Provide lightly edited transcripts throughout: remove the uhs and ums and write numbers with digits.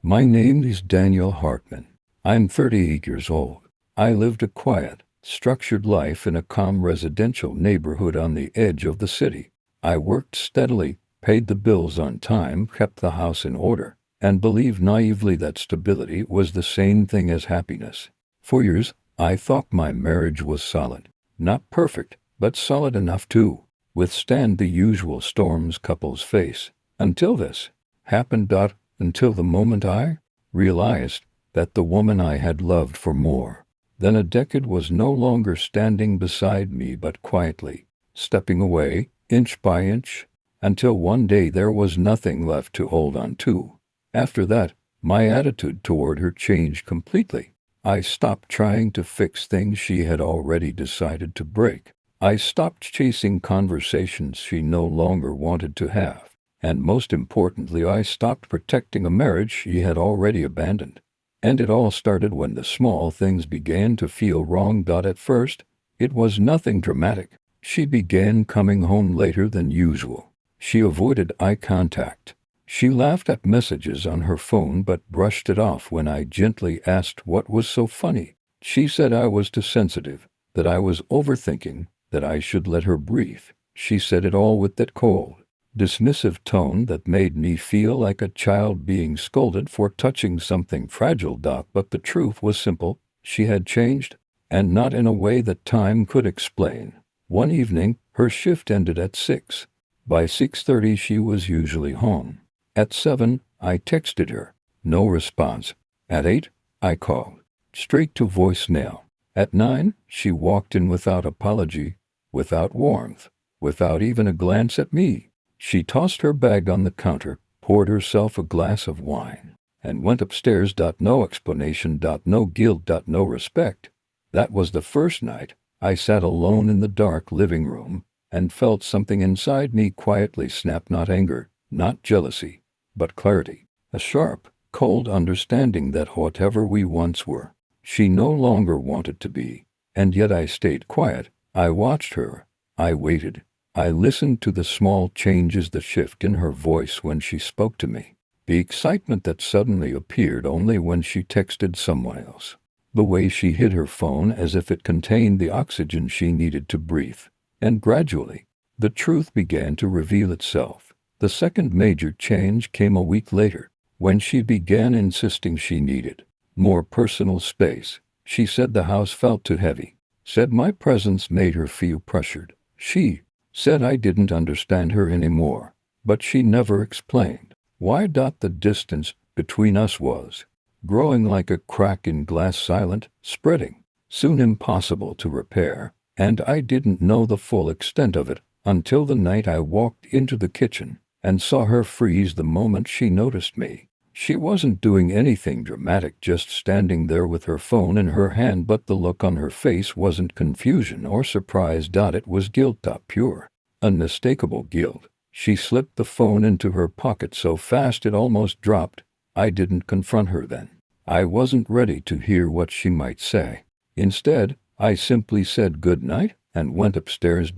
My name is Daniel Hartman. I'm 38 years old. I lived a quiet, structured life in a calm residential neighborhood on the edge of the city. I worked steadily, paid the bills on time, kept the house in order, and believed naively that stability was the same thing as happiness. For years, I thought my marriage was solid. Not perfect, but solid enough to withstand the usual storms couples face. Until this happened. Until the moment I realized that the woman I had loved for more than a decade was no longer standing beside me but quietly, stepping away, inch by inch, until one day there was nothing left to hold on to. After that, my attitude toward her changed completely. I stopped trying to fix things she had already decided to break. I stopped chasing conversations she no longer wanted to have. And most importantly, I stopped protecting a marriage she had already abandoned. And it all started when the small things began to feel wrong. At first, it was nothing dramatic. She began coming home later than usual. She avoided eye contact. She laughed at messages on her phone but brushed it off when I gently asked what was so funny. She said I was too sensitive, that I was overthinking, that I should let her breathe. She said it all with that cold, dismissive tone that made me feel like a child being scolded for touching something fragile. But the truth was simple. She had changed, and not in a way that time could explain. One evening, her shift ended at 6. By 6:30 she was usually home. At 7, I texted her. No response. At 8, I called. Straight to voicemail. At 9, she walked in without apology, without warmth, without even a glance at me. She tossed her bag on the counter, poured herself a glass of wine, and went upstairs. No explanation. No guilt. No respect. That was the first night I sat alone in the dark living room and felt something inside me quietly snap. Not anger, not jealousy, but clarity. A sharp, cold understanding that whatever we once were, she no longer wanted to be. And yet I stayed quiet. I watched her. I waited. I listened to the small changes, the shift in her voice when she spoke to me, the excitement that suddenly appeared only when she texted someone else, the way she hid her phone as if it contained the oxygen she needed to breathe. And gradually, the truth began to reveal itself. The second major change came a week later, when she began insisting she needed more personal space. She said the house felt too heavy, said my presence made her feel pressured. She said I didn't understand her anymore, but she never explained why. The distance between us was growing like a crack in glass, silent, spreading, soon impossible to repair, and I didn't know the full extent of it until the night I walked into the kitchen and saw her freeze the moment she noticed me. She wasn't doing anything dramatic, just standing there with her phone in her hand, but the look on her face wasn't confusion or surprise. It was guilt. Pure, unmistakable guilt. She slipped the phone into her pocket so fast it almost dropped. I didn't confront her then. I wasn't ready to hear what she might say. Instead, I simply said good night and went upstairs.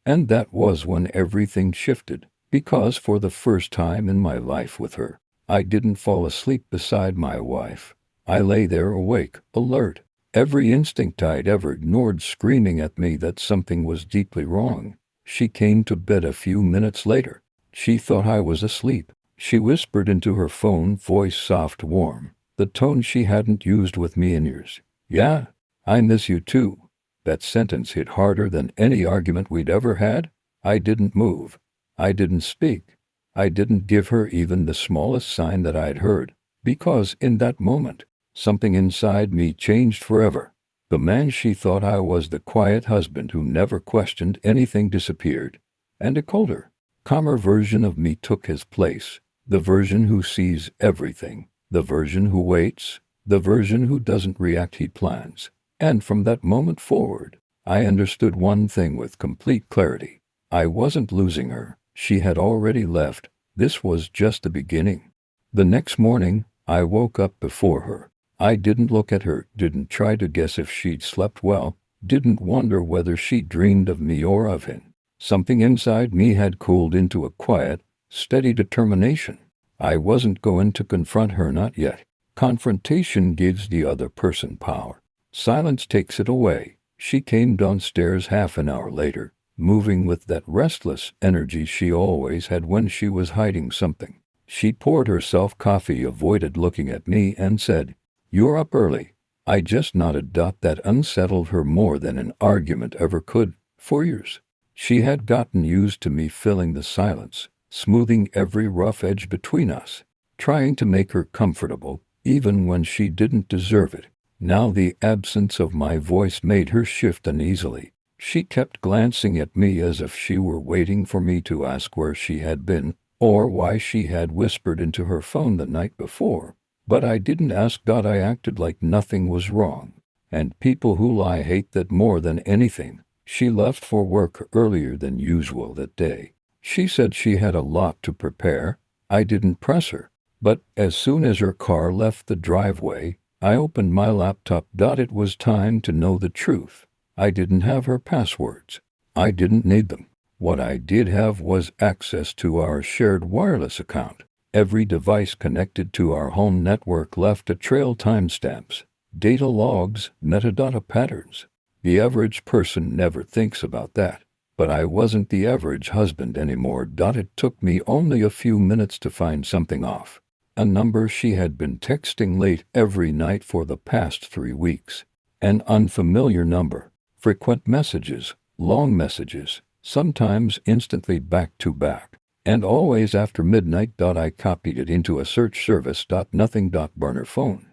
And that was when everything shifted, because for the first time in my life with her, I didn't fall asleep beside my wife. I lay there awake, alert, every instinct I'd ever ignored screaming at me that something was deeply wrong. She came to bed a few minutes later. She thought I was asleep. She whispered into her phone, voice soft, warm, the tone she hadn't used with me in years. Yeah, I miss you too. That sentence hit harder than any argument we'd ever had. I didn't move. I didn't speak. I didn't give her even the smallest sign that I'd heard, because in that moment, something inside me changed forever. The man she thought I was, the quiet husband who never questioned anything, disappeared, and a colder, calmer version of me took his place, the version who sees everything, the version who waits, the version who doesn't react, he plans. And from that moment forward, I understood one thing with complete clarity. I wasn't losing her. She had already left. This was just the beginning. The next morning, I woke up before her. I didn't look at her, didn't try to guess if she'd slept well, didn't wonder whether she dreamed of me or of him. Something inside me had cooled into a quiet, steady determination. I wasn't going to confront her, not yet. Confrontation gives the other person power. Silence takes it away. She came downstairs half an hour later, moving with that restless energy she always had when she was hiding something. She poured herself coffee, avoided looking at me, and said, "You're up early." I just nodded. That unsettled her more than an argument ever could. For years, she had gotten used to me filling the silence, smoothing every rough edge between us, trying to make her comfortable, even when she didn't deserve it. Now the absence of my voice made her shift uneasily. She kept glancing at me as if she were waiting for me to ask where she had been, or why she had whispered into her phone the night before. But I didn't ask. I acted like nothing was wrong. And people who lie hate that more than anything. She left for work earlier than usual that day. She said she had a lot to prepare. I didn't press her. But as soon as her car left the driveway, I opened my laptop. It was time to know the truth. I didn't have her passwords. I didn't need them. What I did have was access to our shared wireless account. Every device connected to our home network left a trail: timestamps, data logs, metadata patterns. The average person never thinks about that. But I wasn't the average husband anymore. It took me only a few minutes to find something off. A number she had been texting late every night for the past 3 weeks. An unfamiliar number. Frequent messages, long messages, sometimes instantly back to back. And always after midnight. I copied it into a search service. Nothing. Burner phone.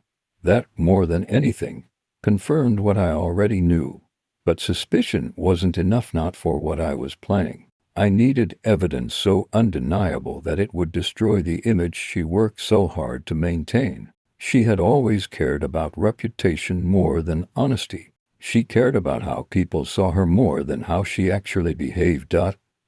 That, more than anything, confirmed what I already knew. But suspicion wasn't enough, not for what I was planning. I needed evidence so undeniable that it would destroy the image she worked so hard to maintain. She had always cared about reputation more than honesty. She cared about how people saw her more than how she actually behaved.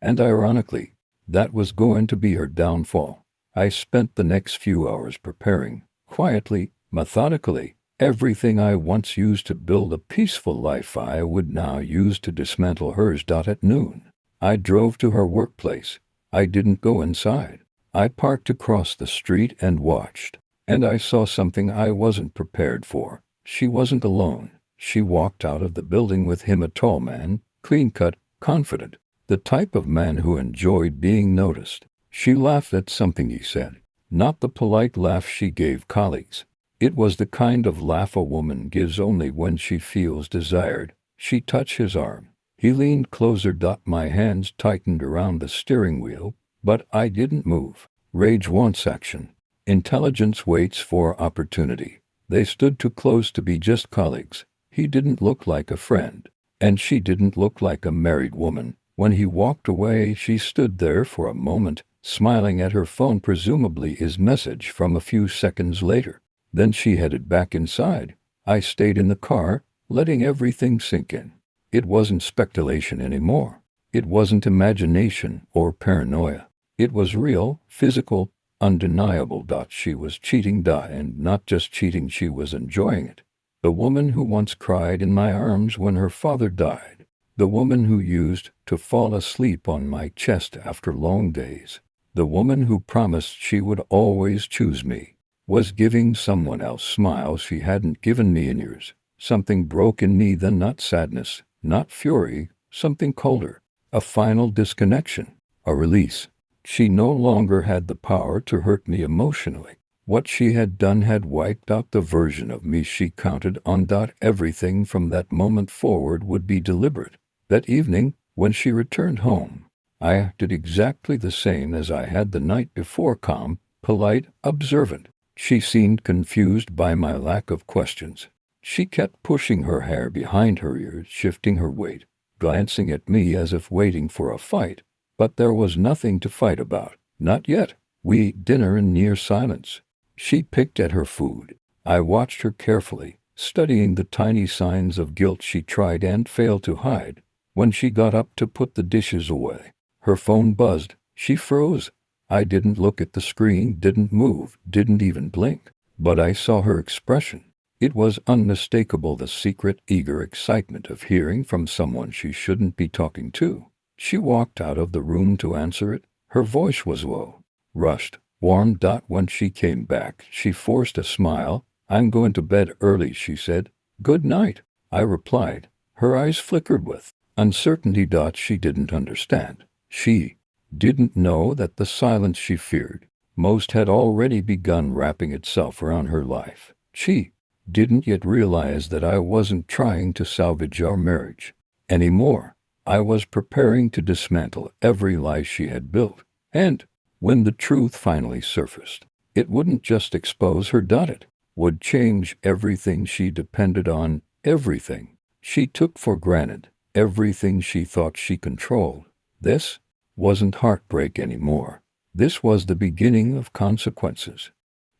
And ironically, that was going to be her downfall. I spent the next few hours preparing, quietly, methodically. Everything I once used to build a peaceful life I would now use to dismantle hers. At noon, I drove to her workplace. I didn't go inside. I parked across the street and watched. And I saw something I wasn't prepared for. She wasn't alone. She walked out of the building with him, a tall man, clean-cut, confident. The type of man who enjoyed being noticed. She laughed at something he said. Not the polite laugh she gave colleagues. It was the kind of laugh a woman gives only when she feels desired. She touched his arm. He leaned closer. My hands tightened around the steering wheel, but I didn't move. Rage wants action. Intelligence waits for opportunity. They stood too close to be just colleagues. He didn't look like a friend, and she didn't look like a married woman. When he walked away, she stood there for a moment, smiling at her phone, presumably his message from a few seconds later. Then she headed back inside. I stayed in the car, letting everything sink in. It wasn't speculation anymore. It wasn't imagination or paranoia. It was real, physical, undeniable. She was cheating, and not just cheating, she was enjoying it. The woman who once cried in my arms when her father died. The woman who used to fall asleep on my chest after long days. The woman who promised she would always choose me. Was giving someone else smiles she hadn't given me in years. Something broke in me then, not sadness, not fury, something colder. A final disconnection, a release. She no longer had the power to hurt me emotionally. What she had done had wiped out the version of me she counted on. Everything from that moment forward would be deliberate. That evening, when she returned home, I acted exactly the same as I had the night before: calm, polite, observant. She seemed confused by my lack of questions. She kept pushing her hair behind her ears, shifting her weight, glancing at me as if waiting for a fight. But there was nothing to fight about. Not yet. We ate dinner in near silence. She picked at her food. I watched her carefully, studying the tiny signs of guilt she tried and failed to hide. When she got up to put the dishes away, her phone buzzed. She froze. I didn't look at the screen, didn't move, didn't even blink. But I saw her expression. It was unmistakable, the secret, eager excitement of hearing from someone she shouldn't be talking to. She walked out of the room to answer it. Her voice was low, rushed, warm. When she came back, she forced a smile. I'm going to bed early, she said. Good night, I replied. Her eyes flickered with uncertainty. She didn't understand. She didn't know that the silence she feared most had already begun wrapping itself around her life. She didn't yet realize that I wasn't trying to salvage our marriage anymore. I was preparing to dismantle every lie she had built. And when the truth finally surfaced, it wouldn't just expose her. It would change everything she depended on, everything she took for granted, everything she thought she controlled. This wasn't heartbreak anymore. This was the beginning of consequences.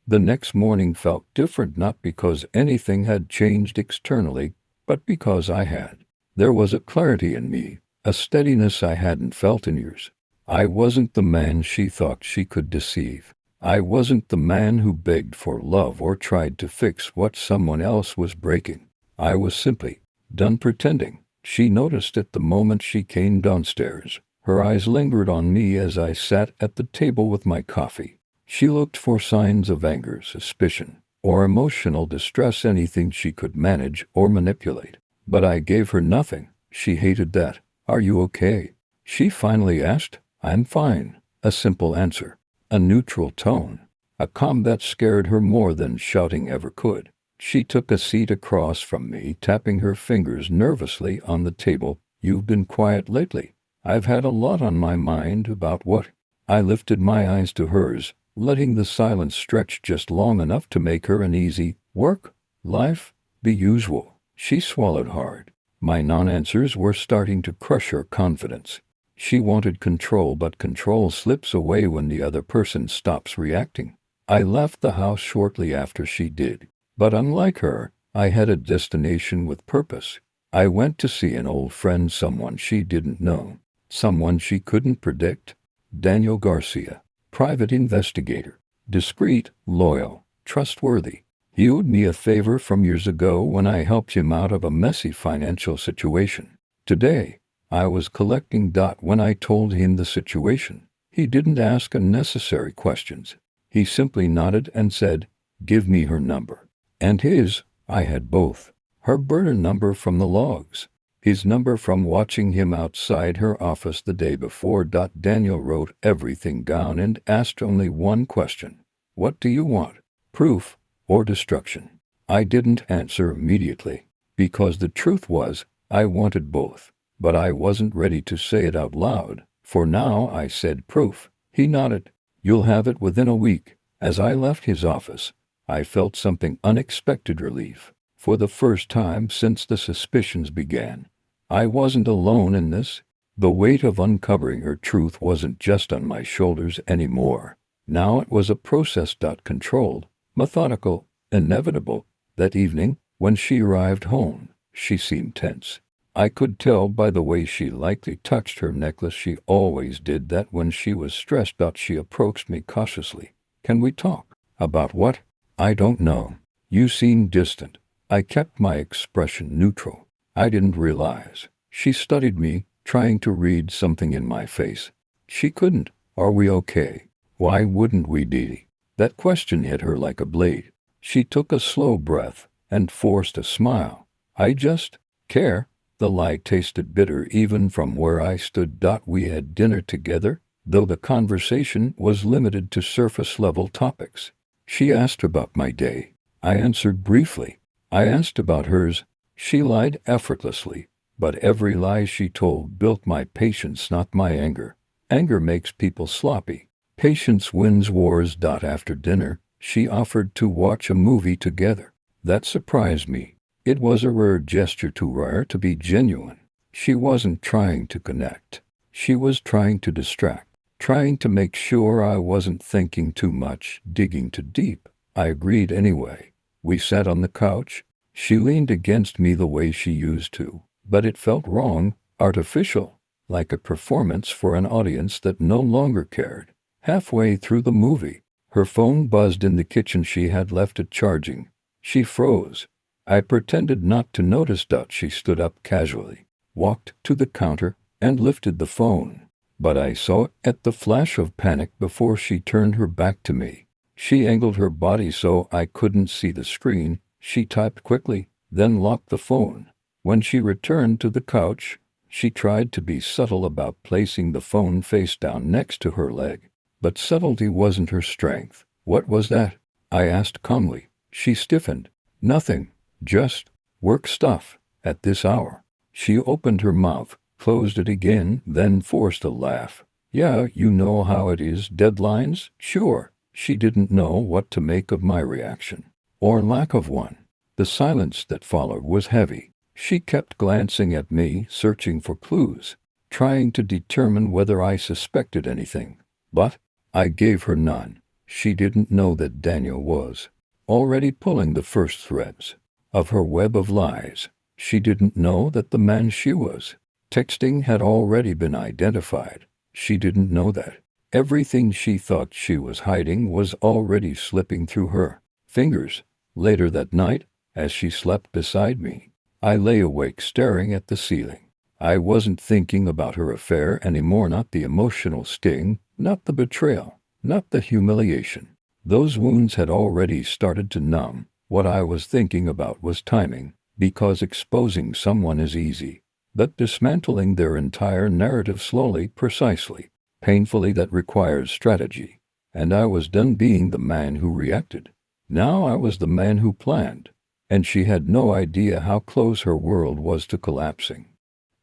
The next morning felt different, not because anything had changed externally, but because I had. There was a clarity in me, a steadiness I hadn't felt in years. I wasn't the man she thought she could deceive. I wasn't the man who begged for love or tried to fix what someone else was breaking. I was simply done pretending. She noticed it the moment she came downstairs. Her eyes lingered on me as I sat at the table with my coffee. She looked for signs of anger, suspicion, or emotional distress, anything she could manage or manipulate. But I gave her nothing. She hated that. Are you okay? She finally asked. I'm fine. A simple answer. A neutral tone. A calm that scared her more than shouting ever could. She took a seat across from me, tapping her fingers nervously on the table. You've been quiet lately. I've had a lot on my mind. About what? I lifted my eyes to hers, letting the silence stretch just long enough to make her uneasy. Work? Life? The usual. She swallowed hard. My non-answers were starting to crush her confidence. She wanted control, but control slips away when the other person stops reacting. I left the house shortly after she did. But unlike her, I had a destination with purpose. I went to see an old friend, someone she didn't know, someone she couldn't predict. Daniel Garcia, private investigator, discreet, loyal, trustworthy. He owed me a favor from years ago when I helped him out of a messy financial situation. Today, I was collecting. When I told him the situation, he didn't ask unnecessary questions. He simply nodded and said, "Give me her number." And his. I had both. Her burner number from the logs. His number from watching him outside her office the day before. Daniel wrote everything down and asked only one question. What do you want? Proof or destruction? I didn't answer immediately, because the truth was, I wanted both, but I wasn't ready to say it out loud. For now, I said, proof. He nodded. You'll have it within a week. As I left his office, I felt something unexpected: relief. For the first time since the suspicions began, I wasn't alone in this. The weight of uncovering her truth wasn't just on my shoulders anymore. Now it was a process. Controlled, methodical, inevitable. That evening, when she arrived home, she seemed tense. I could tell by the way she lightly touched her necklace. She always did that when she was stressed out. She approached me cautiously. Can we talk? About what? I don't know. You seem distant. I kept my expression neutral. I didn't realize. She studied me, trying to read something in my face. She couldn't. Are we okay? Why wouldn't we, Dee? That question hit her like a blade. She took a slow breath and forced a smile. I just care. The lie tasted bitter even from where I stood. We had dinner together, though the conversation was limited to surface-level topics. She asked about my day. I answered briefly. I asked about hers. She lied effortlessly, but every lie she told built my patience, not my anger. Anger makes people sloppy. Patience wins wars. After dinner, she offered to watch a movie together. That surprised me. It was a rare gesture, too rare to be genuine. She wasn't trying to connect. She was trying to distract, trying to make sure I wasn't thinking too much, digging too deep. I agreed anyway. We sat on the couch. She leaned against me the way she used to, but it felt wrong, artificial, like a performance for an audience that no longer cared. Halfway through the movie, her phone buzzed in the kitchen. She had left it charging. She froze. I pretended not to notice. She stood up casually, walked to the counter, and lifted the phone. But I saw at the flash of panic before she turned her back to me. She angled her body so I couldn't see the screen. She typed quickly, then locked the phone. When she returned to the couch, she tried to be subtle about placing the phone face down next to her leg. But subtlety wasn't her strength. "What was that?" I asked calmly. She stiffened. "Nothing. Just work stuff. At this hour." She opened her mouth, closed it again, then forced a laugh. "Yeah, you know how it is. Deadlines? Sure." She didn't know what to make of my reaction, or lack of one. The silence that followed was heavy. She kept glancing at me, searching for clues, trying to determine whether I suspected anything. But I gave her none. She didn't know that Daniel was already pulling the first threads of her web of lies. She didn't know that the man she was texting had already been identified. She didn't know that everything she thought she was hiding was already slipping through her fingers. Later that night, as she slept beside me, I lay awake staring at the ceiling. I wasn't thinking about her affair anymore, not the emotional sting, not the betrayal, not the humiliation. Those wounds had already started to numb. What I was thinking about was timing, because exposing someone is easy, but dismantling their entire narrative slowly, precisely, painfully, that requires strategy. And I was done being the man who reacted. Now I was the man who planned. And she had no idea how close her world was to collapsing.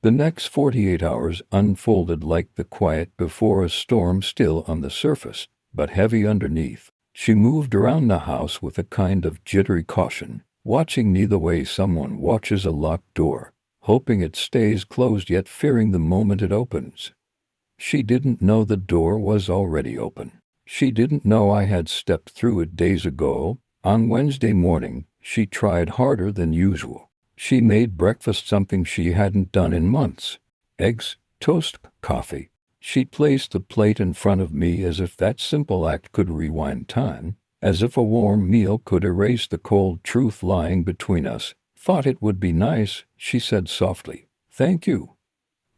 The next 48 hours unfolded like the quiet before a storm, still on the surface, but heavy underneath. She moved around the house with a kind of jittery caution, watching me the way someone watches a locked door, hoping it stays closed yet fearing the moment it opens. She didn't know the door was already open. She didn't know I had stepped through it days ago. On Wednesday morning, she tried harder than usual. She made breakfast, something she hadn't done in months. Eggs, toast, coffee. She placed the plate in front of me as if that simple act could rewind time, as if a warm meal could erase the cold truth lying between us. "Thought it would be nice," she said softly. "Thank you."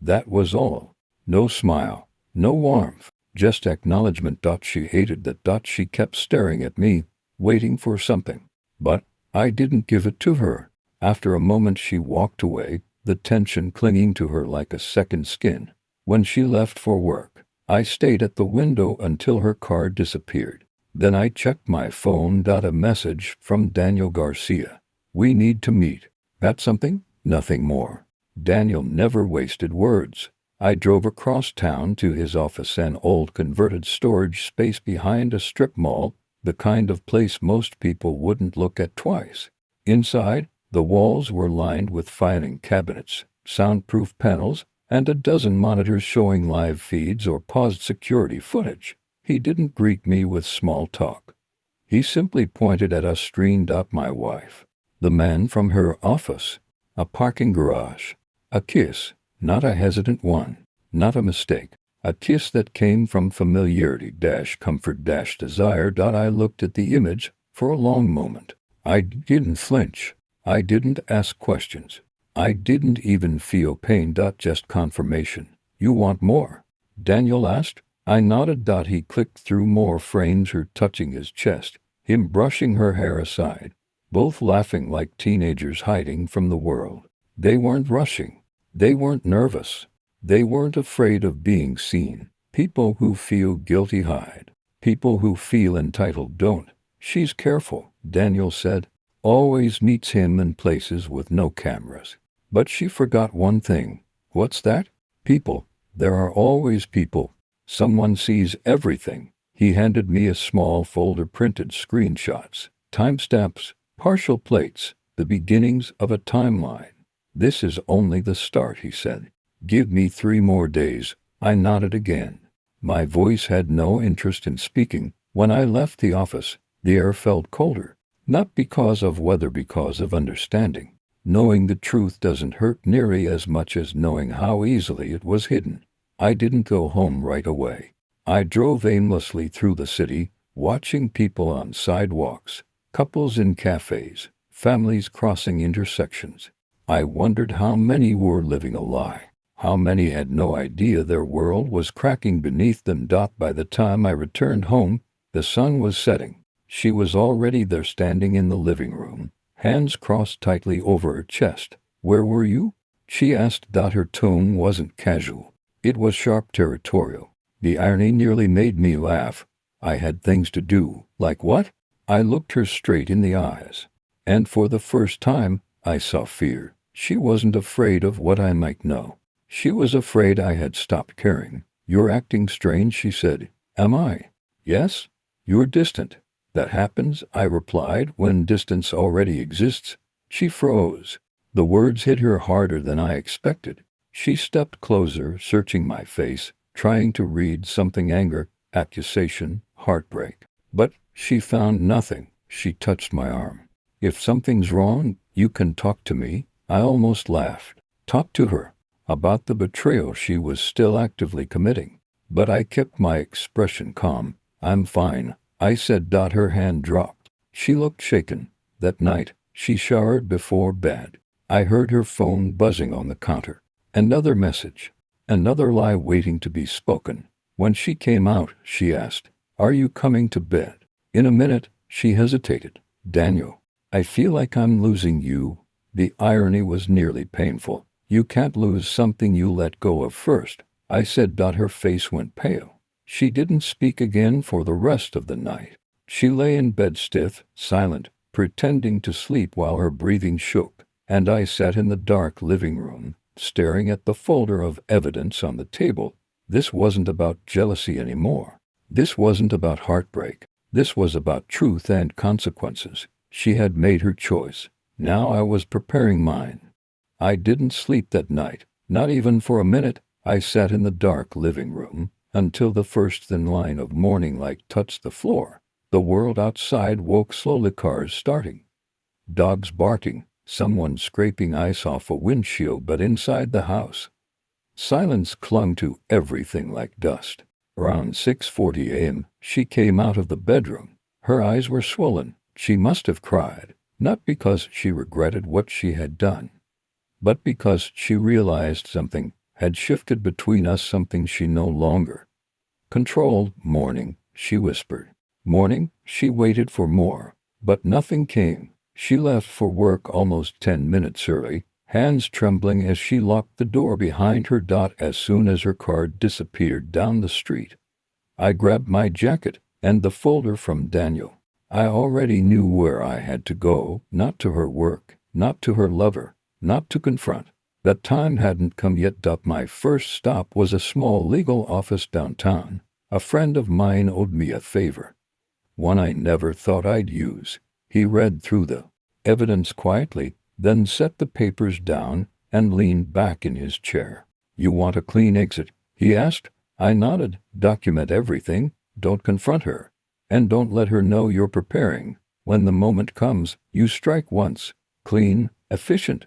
That was all. No smile, no warmth, just acknowledgement. She hated that. She kept staring at me, waiting for something. But I didn't give it to her. After a moment she walked away, the tension clinging to her like a second skin. When she left for work, I stayed at the window until her car disappeared. Then I checked my phone. A message from Daniel Garcia. "We need to meet." That something? Nothing more. Daniel never wasted words. I drove across town to his office, an old converted storage space behind a strip mall, the kind of place most people wouldn't look at twice. Inside, the walls were lined with filing cabinets, soundproof panels, and a dozen monitors showing live feeds or paused security footage. He didn't greet me with small talk. He simply pointed at a screen. My wife. The man from her office. A parking garage. A kiss. Not a hesitant one. Not a mistake. A kiss that came from familiarity, comfort, desire. I looked at the image for a long moment. I didn't flinch. I didn't ask questions. I didn't even feel pain. Just confirmation. "You want more?" Daniel asked. I nodded. He clicked through more frames, her touching his chest, him brushing her hair aside, both laughing like teenagers hiding from the world. They weren't rushing. They weren't nervous. They weren't afraid of being seen. People who feel guilty hide. People who feel entitled don't. "She's careful," Daniel said. "Always meets him in places with no cameras. But she forgot one thing." "What's that?" "People. There are always people. Someone sees everything." He handed me a small folder, printed screenshots, timestamps, partial plates, the beginnings of a timeline. "This is only the start," he said. "Give me 3 more days." I nodded again. My voice had no interest in speaking. When I left the office, the air felt colder. Not because of weather, because of understanding. Knowing the truth doesn't hurt nearly as much as knowing how easily it was hidden. I didn't go home right away. I drove aimlessly through the city, watching people on sidewalks, couples in cafes, families crossing intersections. I wondered how many were living a lie. How many had no idea their world was cracking beneath them? By the time I returned home, the sun was setting. She was already there, standing in the living room, hands crossed tightly over her chest. "Where were you?" she asked. Her tone wasn't casual. It was sharp, territorial. The irony nearly made me laugh. "I had things to do." "Like what?" I looked her straight in the eyes. And for the first time, I saw fear. She wasn't afraid of what I might know. She was afraid I had stopped caring. "You're acting strange," she said. "Am I?" "Yes. You're distant." "That happens," I replied, "when distance already exists." She froze. The words hit her harder than I expected. She stepped closer, searching my face, trying to read something: anger, accusation, heartbreak. But she found nothing. She touched my arm. "If something's wrong, you can talk to me." I almost laughed. Talk to her? About the betrayal she was still actively committing. But I kept my expression calm. "I'm fine," I said. Her hand dropped. She looked shaken. That night, she showered before bed. I heard her phone buzzing on the counter. Another message. Another lie waiting to be spoken. When she came out, she asked, "Are you coming to bed?" In a minute, she hesitated. "Daniel, I feel like I'm losing you." The irony was nearly painful. "You can't lose something you let go of first," I said. Her face went pale. She didn't speak again for the rest of the night. She lay in bed, stiff, silent, pretending to sleep while her breathing shook, and I sat in the dark living room, staring at the folder of evidence on the table. This wasn't about jealousy anymore. This wasn't about heartbreak. This was about truth and consequences. She had made her choice. Now I was preparing mine. I didn't sleep that night, not even for a minute. I sat in the dark living room until the first thin line of morning light touched the floor. The world outside woke slowly, cars starting, dogs barking, someone scraping ice off a windshield. But inside the house, silence clung to everything like dust. Around 6:40 a.m., she came out of the bedroom. Her eyes were swollen. She must have cried, not because she regretted what she had done, but because she realized something had shifted between us, something she no longer controlled. "Morning," she whispered. "Morning." She waited for more, but nothing came. She left for work almost 10 minutes early, hands trembling as she locked the door behind her. As soon as her car disappeared down the street, I grabbed my jacket and the folder from Daniel. I already knew where I had to go, not to her work, not to her lover, not to confront. That time hadn't come yet. My first stop was a small legal office downtown. A friend of mine owed me a favor, one I never thought I'd use. He read through the evidence quietly, then set the papers down and leaned back in his chair. "You want a clean exit?" he asked. I nodded. "Document everything. Don't confront her. And don't let her know you're preparing. When the moment comes, you strike once. Clean, efficient,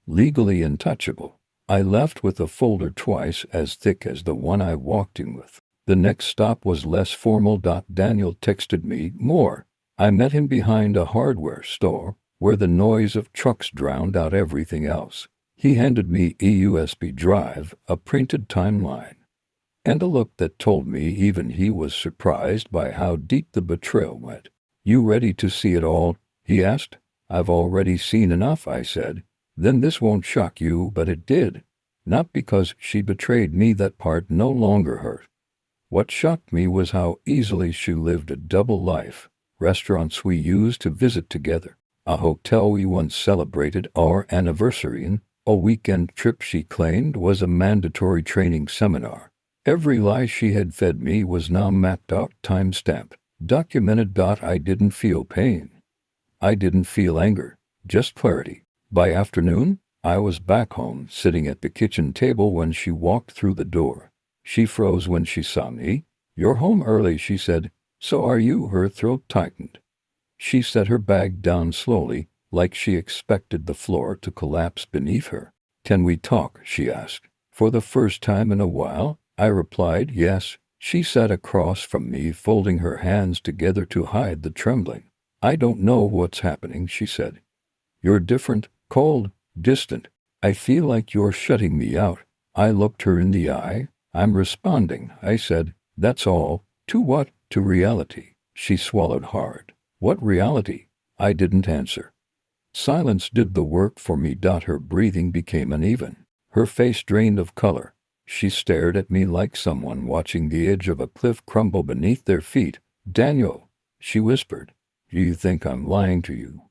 legally untouchable." I left with a folder twice as thick as the one I walked in with. The next stop was less formal. Daniel texted me more. I met him behind a hardware store, where the noise of trucks drowned out everything else. He handed me a USB drive, a printed timeline, and a look that told me even he was surprised by how deep the betrayal went. "You ready to see it all?" he asked. "I've already seen enough," I said. "Then this won't shock you." But it did. Not because she betrayed me. That part no longer hurt. What shocked me was how easily she lived a double life. Restaurants we used to visit together, a hotel we once celebrated our anniversary in, a weekend trip she claimed was a mandatory training seminar. Every lie she had fed me was now mapped out, time-stamped, documented. I didn't feel pain. I didn't feel anger, just clarity. By afternoon, I was back home, sitting at the kitchen table when she walked through the door. She froze when she saw me. "You're home early," she said. "So are you." Her throat tightened. She set her bag down slowly, like she expected the floor to collapse beneath her. "Can we talk?" she asked. For the first time in a while, I replied yes. She sat across from me, folding her hands together to hide the trembling. "I don't know what's happening," she said. "You're different, cold, distant. I feel like you're shutting me out." I looked her in the eye. I'm responding, I said. That's all. To what? To reality. She swallowed hard. What reality? I didn't answer. Silence did the work for me. Her breathing became uneven. Her face drained of color. She stared at me like someone watching the edge of a cliff crumble beneath their feet. Daniel, she whispered, do you think I'm lying to you?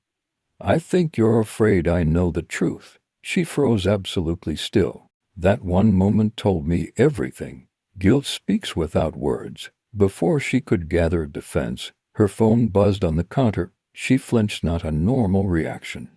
I think you're afraid I know the truth. She froze absolutely still. That one moment told me everything. Guilt speaks without words. Before she could gather a defense, her phone buzzed on the counter. She flinched, not a normal reaction.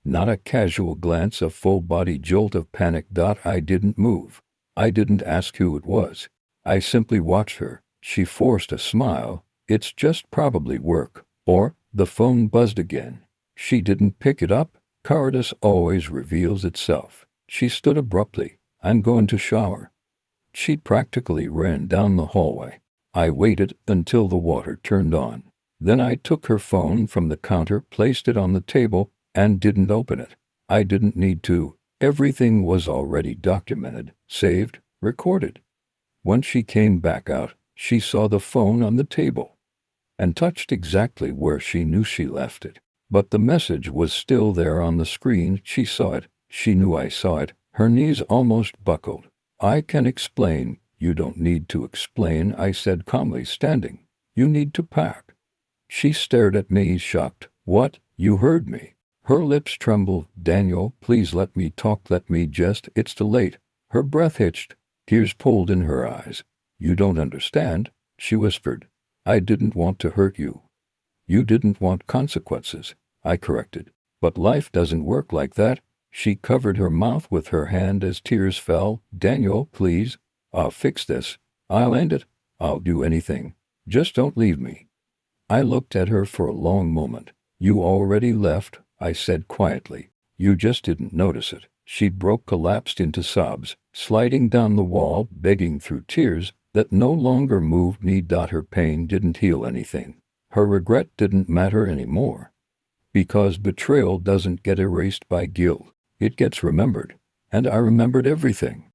Not a casual glance, a full-body jolt of panic. I didn't move. I didn't ask who it was. I simply watched her. She forced a smile. It's just probably work. Or, the phone buzzed again. She didn't pick it up. Cowardice always reveals itself. She stood abruptly. I'm going to shower. She practically ran down the hallway. I waited until the water turned on. Then I took her phone from the counter, placed it on the table, and didn't open it. I didn't need to. Everything was already documented, saved, recorded. When she came back out, she saw the phone on the table and touched exactly where she knew she left it. But the message was still there on the screen. She saw it. She knew I saw it. Her knees almost buckled. I can explain. You don't need to explain, I said calmly, standing. You need to pack. She stared at me, shocked. What? You heard me. Her lips trembled. Daniel, please let me talk. Let me just. It's too late. Her breath hitched. Tears pulled in her eyes. You don't understand, she whispered. I didn't want to hurt you. You didn't want consequences, I corrected. But life doesn't work like that. She covered her mouth with her hand as tears fell. Daniel, please. I'll fix this. I'll end it. I'll do anything. Just don't leave me. I looked at her for a long moment. You already left, I said quietly. You just didn't notice it. She collapsed into sobs, sliding down the wall, begging through tears that no longer moved me. Her pain didn't heal anything. Her regret didn't matter anymore. Because betrayal doesn't get erased by guilt. It gets remembered. And I remembered everything.